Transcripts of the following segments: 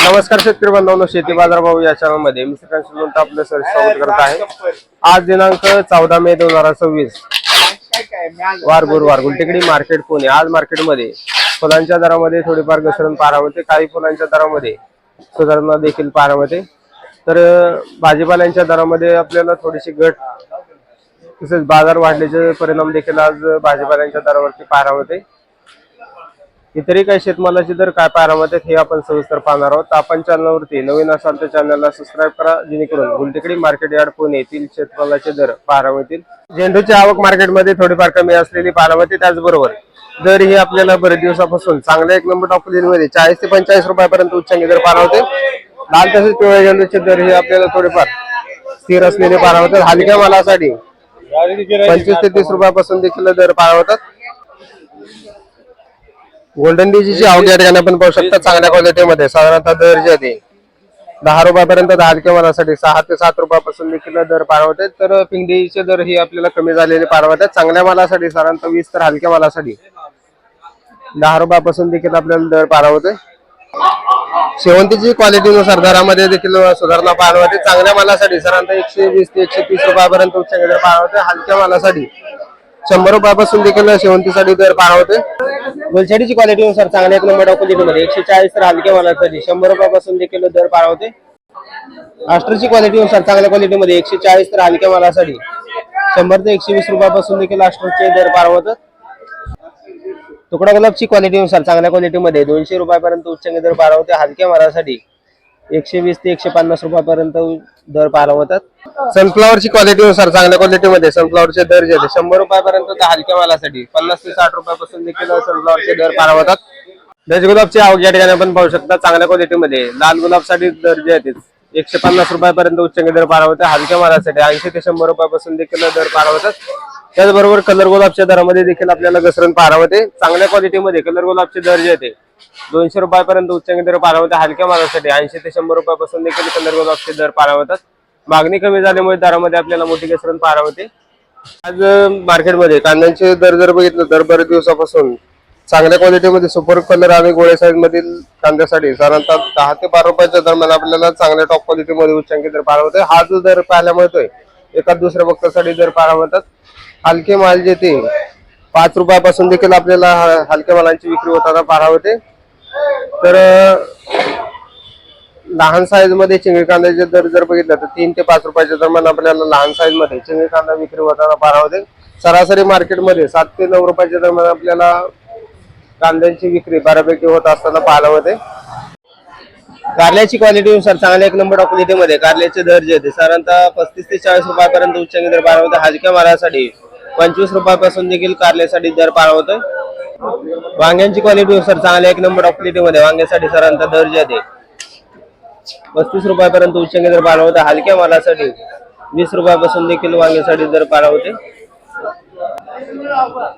नमस्कार शेतकरी बांधवांनो, शेती बाजार भाव या चॅनल मध्ये मी श्रीकांत आपलं स्वागत करत आहे। आज दिनांक 14 मे 2026 वार गुरुवार गुलटेकडी मार्केट पुणे। आज मार्केटमध्ये फुलांच्या दरामध्ये थोडीफार घसरण पाहायला मिळते, काही फुलांच्या दरामध्ये सुधारणा देखील पाहायला मिळते। तर भाजीपाल्यांच्या दरामध्ये आपल्याला थोडीशी घट तसेच बाजार वाढल्याचे परिणाम देखील आज भाजीपाल्यांच्या दरावरती पाहायला मिळते। इतरही काही शेतमालाचे दर काय पाहायला मिळतात हे आपण सविस्तर पाहणार आहोत। आपण चॅनलवरती नवीन असाल तर चॅनलला सबस्क्राईब करा, जेणेकरून गुलटेकडी मार्केट यार्ड पुणे येथील शेतमालाचे दर पाहायला मिळतील। झेंडूची आवक मार्केटमध्ये थोडीफार कमी असलेली पाहायला मिळते, त्याचबरोबर दर ही आपल्याला बरेच दिवसापासून चांगल्या एक नंबर टॉप मध्ये 40 ते 45 रुपयापर्यंत उच्चांकी दर पाहायला होते। लाल तसेच पिवळ्या झेंडूचे दर हे आपल्याला थोडेफार स्थिर असलेले पाहायला होते। हलक्या मालासाठी 25 ते 30 रुपयापासून देखील दर पाहायला होतात। गोल्डन डीजीची आवक या ठिकाणी आपण पाहू शकता, चांगल्या क्वालिटीमध्ये साधारणतः दर जे आहे 10 रुपयापर्यंत, हलक्या मालासाठी 6 ते 7 रुपयापासून देखील दर पाहायला होते। तर पिंगडीचे दर ही आपल्याला कमी झालेले पाहायला होतात। चांगल्या मालासाठी साधारणतः 20 तर हलक्या मालासाठी 10 रुपयापासून देखील आपल्याला दर पाहायला होते। शेवंतीची क्वालिटीनुसार दरामध्ये देखील सुधारणा पाहायला होते। चांगल्या मालासाठी साधारणतः 120 ते 130 रुपयापर्यंत उच्चांकी दर पाहायला होते। हलक्या मालासाठी 100 रुपयापासून देखील शेवंतीसाठी दर पाहायला होते। गुलछडीची क्वालिटीनुसार चांगल्या एक नंबर क्वालिटीमध्ये 140 तर हलक्या मालासाठी 100 रुपयापासून देखील दर पाहायला होते। आस्टरची क्वालिटीनुसार चांगल्या क्वालिटीमध्ये 140 तर हलक्या मालासाठी 100 ते 120 रुपयापासून देखील आस्टरचे दर पाहायला होतात। तुकडा गुलाबची क्वालिटीनुसार चांगल्या क्वालिटीमध्ये 200 रुपयापर्यंत उच्चांकी दर पाहायला होते। हलक्या मालासाठी 120 ते 150 रुपयापर्यंत दर पाहायला होतात। सनफ्लॉवरची क्वालिटीनुसार चांगल्या क्वालिटीमध्ये सनफ्लॉवरचे दर जे 100 रुपयापर्यंत तर हलक्या मालासाठी 50 ते 60 रुपयापासून देखील सनफ्लॉवरचे दर पाहायला होतात। डच गुलाबची आवक या ठिकाणी आपण पाहू शकता, चांगल्या क्वालिटीमध्ये लाल गुलाबसाठी दर जे आहेत 150 रुपयापर्यंत उच्चांकी दर पाहायला होते। हलक्या मालासाठी 80 ते 100 रुपयापासून देखील दर पाहायला होतात। त्याचबरोबर कलर गुलाबच्या दरामध्ये देखील आपल्याला घसरण पाहायला होते। चांगल्या क्वालिटीमध्ये कलर गुलाबचे दर जे आहेत 200 रुपयापर्यंत उच्चांकी दर पाहायला होते। हलक्या मालासाठी 80 ते 100 रुपयापासून देखील कलर गुलाबचे दर पाहायला होतात। मागणी कमी झाल्यामुळे दरामध्ये आपल्याला मोठी घसरण पाहायला होते। आज मार्केटमध्ये कांद्यांचे दर जर बघितलं तर बरेच दिवसापासून चांगल्या क्वालिटीमध्ये सुपर कलर आणि गोळे साईज मधील कांद्यासाठी साधारणतः 10 ते 12 रुपयाच्या दरम्यान आपल्याला चांगल्या टॉप क्वालिटीमध्ये उच्चांकी दर पाहायला होते। हा जो दर पाहायला मिळतोय एका दुसऱ्या बक्तासाठी दर पाहायला मिळतात। हलके माल जे ते 5 रुपयापासून देखील आपल्याला हलक्या मालांची विक्री होताना पाहायला होते। तर लहान साईज मध्ये चिंगळी कांद्याचे दर जर बघितलं तर 3 ते 5 रुपयाच्या दरम्यान आपल्याला लहान साईज मध्ये चिंगळी कांदा विक्री होताना पाहायला होते। सरासरी मार्केटमध्ये 7 ते 9 रुपयाच्या दरम्यान आपल्याला कांद्यांची विक्री बऱ्यापैकी होत असताना पाहायला होते। कारल्याची क्वालिटीनुसार चांगल्या एक नंबर क्वालिटीमध्ये कारल्याचे दर जे आहेत साधारणतः 35 ते 40 रुपयापर्यंत उच्चांकी दर पाहायला होते। हलक्या मालासाठी 25 रुपयापासून देखील कारल्यासाठी दर पाहायला होते। वांग्यांची क्वालिटीनुसार चांगल्या एक नंबर क्वालिटीमध्ये वांग्यासाठी साधारणतः दर जे आहेत 35 रुपयापर्यंत उच्चांकी दर पाहायला होते। हलक्या मालासाठी 20 रुपयापासून देखील वांग्यासाठी दर पाहायला होते।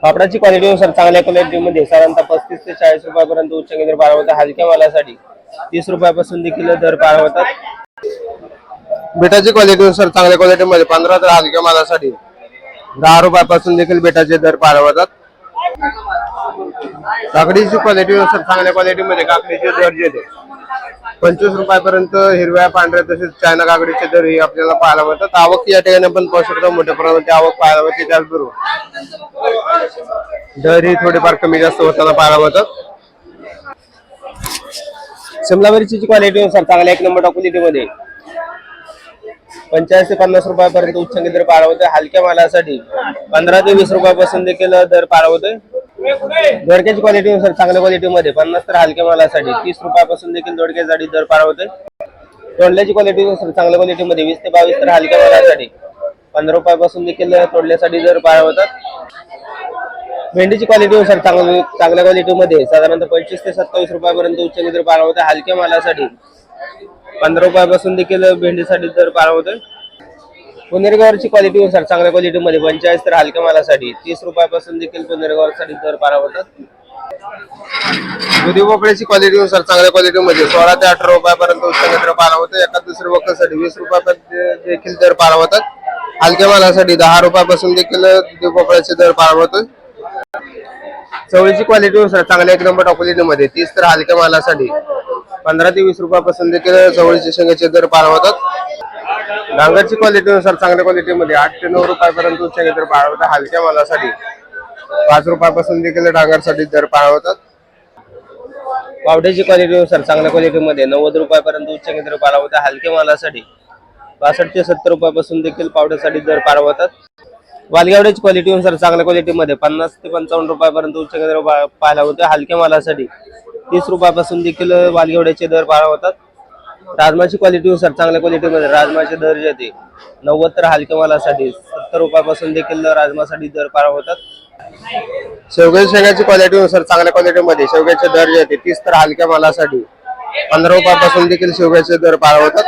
पापडाची क्वालिटीनुसार चांगल्या क्वालिटीमध्ये साधारणतः 35 ते 40 रुपयापर्यंत उच्चांकी दर पाहायला होते। हलक्या मालासाठी 30 रुपयापासून देखील दर पाहायला होतात। बेटाची क्वालिटीनुसार चांगल्या क्वालिटीमध्ये 15 तर हलक्या मालासाठी 10 रुपयापासून देखील बेटाचे दर पाहायला होतात। काकडीची क्वालिटीनुसार चांगल्या क्वालिटीमध्ये काकडीचे दर जे 25 रुपयापर्यंत हिरव्या पांढऱ्या तसेच चायना काकडीचे दर ही आपल्याला पाहायला मिळतात। आवक या ठिकाणी आपण पाहू शकतो, मोठ्या प्रमाणात आवक पाहायला मिळते। त्याचबरोबर दर ही थोडेफार कमी जास्त होताना पाहायला मिळतात। शिमला मिरचीची क्वालिटीनुसार चांगल्या एक नंबर क्वालिटीमध्ये 45 ते 50 रुपयापर्यंत उच्चांकी दर पाहायला होते। हलक्या मालासाठी 15 ते 20 रुपयापासून देखील दर पाहायला होते। दोडक्याची क्वालिटीनुसार चांगल्या क्वालिटीमध्ये 50 तर हलक्या मालासाठी 30 रुपयापासून देखील दोडक्यासाठी दर पाहायला होते। तोंडल्याची क्वालिटीनुसार चांगल्या क्वालिटीमध्ये 20 ते 22 तर हलक्या मालासाठी 15 रुपयापासून देखील तोडल्यासाठी दर पाहायला होतात। भेंडीची क्वालिटीनुसार चांगल्या क्वालिटीमध्ये साधारणतः 25 ते 27 रुपयापर्यंत उच्चांकी दर पाहायला होते। हलक्या मालासाठी 15 रुपयापासून देखील भेंडीसाठी दर पाहायला होते। पुनेरगावची क्वालिटीनुसार चांगल्या क्वालिटीमध्ये 45 तर हलक्या मालासाठी 30 रुपयापासून देखील पुनेरगावसाठी दर पाहायला होतात। दुधी भोपळ्याची क्वालिटीनुसार चांगल्या क्वालिटीमध्ये 16 ते 18 रुपयापर्यंत उच्चांकी दर पाहायला होते। एका दुसऱ्या बक्तासाठी 20 रुपयापर्यंत देखील दर पाहायला होतात। हलक्या मालासाठी 10 रुपयापासून देखील दुधी भोपळ्याचे दर पाहायला होते। चवळीची क्वालिटीनुसार चांगल्या एक नंबर क्वालिटीमध्ये 30 तर हलक्या मालासाठी 15 ते 20 रुपयापासून देखील चवळीच्या शेंगाचे दर पाळवतात। डांगरची क्वालिटीनुसार चांगल्या क्वालिटीमध्ये 8 ते 9 रुपयापर्यंत उच्चांकी दर पाळवतात। हलक्या मालासाठी 5 रुपयापासून देखील डांगरसाठी दर पाळवतात। पावट्याची क्वालिटीनुसार चांगल्या क्वालिटीमध्ये 90 रुपयापर्यंत उच्चांकी दर पाळवतात। हलक्या मालासाठी 65 ते 70 रुपयापासून देखील पावट्यासाठी दर पाळवतात। वालगेवड्याची क्वालिटीनुसार चांगल्या क्वालिटीमध्ये 50 ते 55 रुपयापर्यंत उच्चांकी दर पाहायला होते। हलक्या मालासाठी 30 रुपयापासून देखील वालगेवड्याचे दर पाळवतात। राजमाची क्वालिटीनुसार चांगल्या क्वालिटीमध्ये राजमाचे दर जे ते 90 तर हलक्या मालासाठी 70 रुपयापासून देखील राजमासाठी दर पाळवतात। शेवग्याच्या शेंगाची क्वालिटीनुसार चांगल्या क्वालिटीमध्ये शेवग्याचे दर जे ते 30 तर हलक्या मालासाठी 15 रुपयापासून देखील शेवग्याचे दर पाळवतात।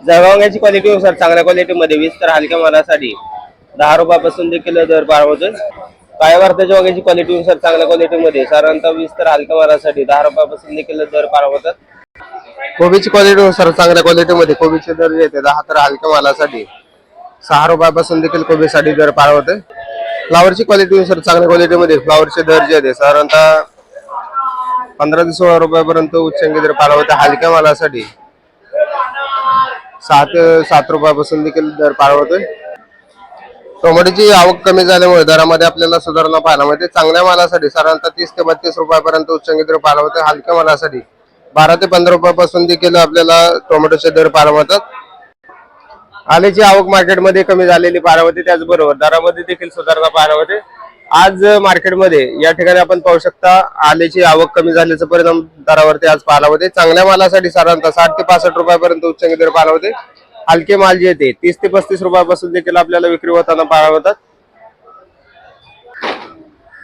जळगावची क्वालिटीनुसार चांगल्या क्वालिटीमध्ये 20 तर हलक्या मालासाठी 10 रुपयापासून देखील दर पाळवतोय। काळ्या भारताच्या वांग्याची क्वालिटीनुसार चांगल्या क्वालिटीमध्ये साधारणतः 20 तर हलक्या मालासाठी 10 रुपयापासून देखील दर पाळवतात। कोबीची क्वालिटीनुसार चांगल्या क्वालिटीमध्ये कोबीचे दर जे ते 10 तर हलक्या मालासाठी 6 रुपयापासून देखील कोबीसाठी दर पाळवतोय। फ्लावरची क्वालिटीनुसार चांगल्या क्वालिटीमध्ये फ्लावरचे दर जे ते साधारणतः 15 ते 16 रुपयापर्यंत उच्चांकी दर पाळवतोय। हलक्या मालासाठी 6 ते 7 रुपयापासून देखील दर पाळवतोय। टोमॅटोची आवक कमी झाल्यामुळे दरामध्ये आपल्याला सुधारणा पाहायला मिळते। चांगल्या मालासाठी साधारणतः 30 ते 32 रुपयापर्यंत उच्चांकी दर पाळवतोय। हलक्या मालासाठी 12 ते 15 रुपयापासून देखील आपल्याला टोमॅटोचे दर पाळवतात। आल्याची आवक मार्केटमध्ये कमी झालेली पाहायला मिळते, त्याचबरोबर दरामध्ये देखील सुधारणा पाहायला मिळते। आज मार्केटमध्ये या ठिकाणी आपण पाहू शकता आल्याची आवक कमी झाल्याचा परिणाम दरावरती आज पाहायला मिळते। चांगल्या मालासाठी साधारणतः 60 ते 65 रुपयापर्यंत उच्चांकी दर पाहायला मिळते। हलके माल जे ते 30 ते 35 रुपयापासून देखील आपल्याला विक्री होताना पाहायला मिळतात।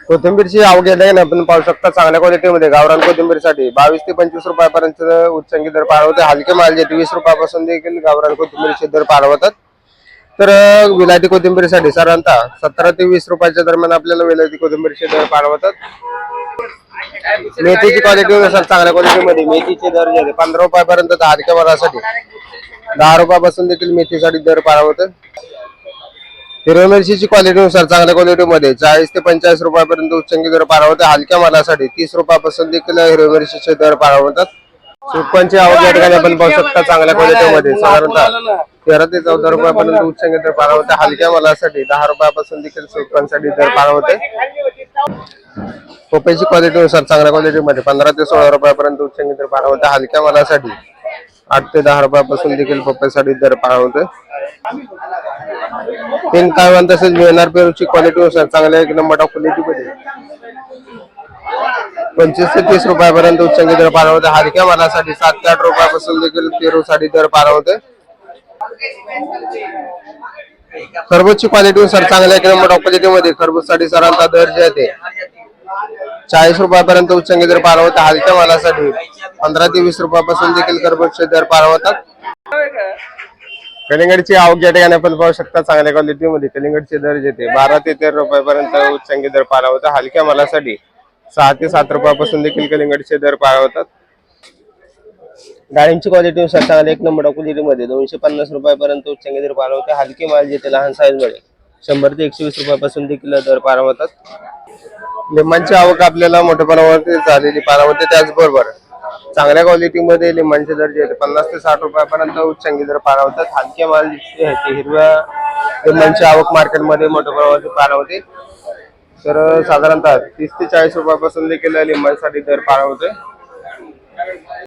कोथिंबीरची आवक या ठिकाणी आपण पाहू शकता चांगल्या क्वालिटीमध्ये गावरान कोथिंबीरसाठी 22 ते 25 रुपयापर्यंत उच्चांकी दर पाहायला मिळते। हलके माल जे 20 रुपयापासून देखील गावरान कोथिंबीरचे दर पाहायला मिळतात। तर विलायती कोथिंबीरसाठी साधारणतः 17 ते 20 रुपयाच्या दरम्यान आपल्याला विलायती कोथिंबीरचे दर पाहायला मिळतात। मेथीची क्वालिटीनुसार चांगल्या क्वालिटीमध्ये मेथीचे दर जे 15 रुपयापर्यंत हलक्या मालासाठी 10 रुपयापासून देखील मेथीसाठी दर पाहायला मिळतात। हिरव्या मिरचीची क्वालिटीनुसार चांगल्या क्वालिटीमध्ये 40 ते 45 रुपयापर्यंत उच्चांकी दर पाहायला मिळते। हलक्या मालासाठी 30 रुपयापासून देखील हिरव्या मिरचीचे दर पाहायला मिळतात। सुरपांची आवक या ठिकाणी आपण पाहू शकता चांगल्या क्वालिटीमध्ये साधारणतः 13 ते 14 रुपयापर्यंत उच्चांकी दर पाहायला मिळते। हलक्या मालासाठी 10 रुपयापासून देखील सुरपांसाठी दर पाहायला मिळते। पोपईची क्वालिटीनुसार चांगल्या क्वालिटीमध्ये 15 ते 16 रुपयापर्यंत उच्चांकी दर पाहायला मिळते। हलक्या मालासाठी 8 ते 10 रुपयापासून देखील पपईसाठी दर पाहायला मिळते। पिंक काळवण तसेच VNR पेरूची क्वालिटीनुसार चांगल्या एक नंबर क्वालिटीमध्ये 25 ते 30 रुपयापर्यंत उच्चांकी दर पाहायला मिळते। हलक्या मालासाठी 7 ते 8 रुपयापासून देखील पेरूसाठी दर पाहायला मिळते। खरबूजची क्वालिटीनुसार चांगल्या एक नंबर क्वालिटीमध्ये खरबूजसाठी साधारणतः दर जे आहे 40 रुपयापर्यंत उच्चांकी दर पाहायला मिळते। हलक्या मालासाठी 15 ते 20 रुपयापासून देखील खरबूजचे दर पाहायला मिळतात। कलिंगडची आवक या ठिकाणी आपण पाहू शकता चांगल्या क्वालिटीमध्ये कलिंगडचे दर जे 12 ते 13 रुपयापर्यंत उच्चांकी दर पाहायला मिळतात। हलक्या मालासाठी 6 ते 7 रुपयापासून देखील कलिंगडचे दर पाहायला मिळतात। डाळिंबची क्वालिटीनुसार चांगल्या एक नंबर क्वालिटीमध्ये 250 रुपयापर्यंत उच्चांकी दर पाहायला मिळतात। हलके माल जे ते लहान साईजमध्ये 100 ते 120 रुपयापासून देखील दर पाहायला मिळतात। लिंबांची आवक आपल्याला मोठ्या प्रमाणावर झालेली पाहायला मिळते, त्याचबरोबर चांगल्या क्वालिटीमध्ये लिंबांचे दर जे 50 ते 60 रुपयापर्यंत उच्चांकी दर पाहायला मिळतात। हलके माल जे आहे हिरव्या लिंबांची आवक मार्केटमध्ये मोठ्या प्रमाणावर पाहायला मिळते। तर साधारणतः 30 ते 40 रुपयापासून देखील लिंबांसाठी दर पाहायला मिळतोय।